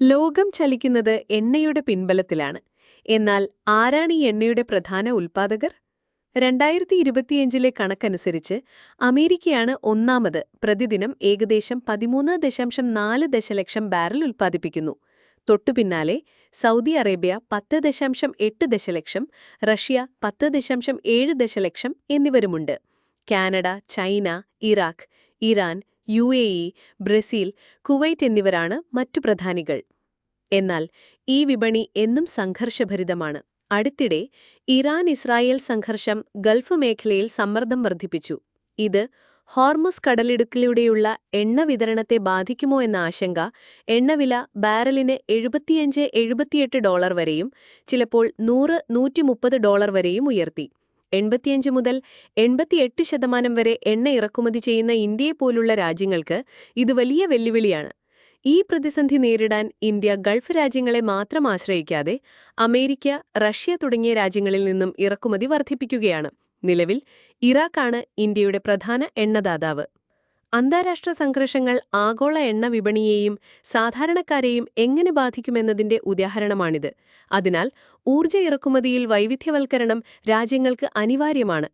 ലോകം ചലിക്കുന്നത് എണ്ണയുടെ പിൻബലത്തിലാണ്. എന്നാൽ ആരാണ് ഈ എണ്ണയുടെ പ്രധാന ഉൽപ്പാദകർ? 2025 കണക്കനുസരിച്ച് അമേരിക്കയാണ് ഒന്നാമത്. പ്രതിദിനം ഏകദേശം 13.4 ദശലക്ഷം ബാരൽ ഉൽപ്പാദിപ്പിക്കുന്നു. തൊട്ടുപിന്നാലെ സൗദി അറേബ്യ 10.8 ദശലക്ഷം, റഷ്യ 10.7 ദശലക്ഷം എന്നിവരുമുണ്ട്. Canada, China, Iraq, Iran, UAE, Brazil, Kuwait എന്നിവരാണ് മറ്റു പ്രധാനികൾ. എന്നാൽ ഈ വിപണി എന്നും സംഘർഷഭരിതമാണ്. അടുത്തിടെ ഇറാൻ-ഇസ്രായേൽ സംഘർഷം ഗൾഫ് മേഖലയിൽ സമ്മർദ്ദം വർദ്ധിപ്പിച്ചു. ഇത് ഹോർമുസ് കടലിടുക്കിലൂടെയുള്ള എണ്ണ വിതരണത്തെ ബാധിക്കുമോ എന്ന ആശങ്ക എണ്ണവില ബാരലിന് $75-78 വരെയും ചിലപ്പോൾ $100-130 വരെയും ഉയർത്തി. 85 മുതൽ 88% വരെ എണ്ണ ഇറക്കുമതി ചെയ്യുന്ന ഇന്ത്യയെപ്പോലുള്ള രാജ്യങ്ങൾക്ക് ഇത് വലിയ വെല്ലുവിളിയാണ്. ഈ പ്രതിസന്ധി നേരിടാൻ ഇന്ത്യ ഗൾഫ് രാജ്യങ്ങളെ മാത്രം ആശ്രയിക്കാതെ അമേരിക്ക, റഷ്യ തുടങ്ങിയ രാജ്യങ്ങളിൽ നിന്നും ഇറക്കുമതി വർദ്ധിപ്പിക്കുകയാണ്. നിലവിൽ ഇറാഖാണ് ഇന്ത്യയുടെ പ്രധാന എണ്ണദാതാവ്. അന്താരാഷ്ട്ര സംഘർഷങ്ങൾ ആഗോള എണ്ണ വിപണിയെയും സാധാരണക്കാരെയും എങ്ങനെ ബാധിക്കുമെന്നതിന്റെ ഉദാഹരണമാണിത്. അതിനാൽ ഊർജ്ജ ഇറക്കുമതിയിൽ വൈവിധ്യവൽക്കരണം രാജ്യങ്ങൾക്ക് അനിവാര്യമാണ്.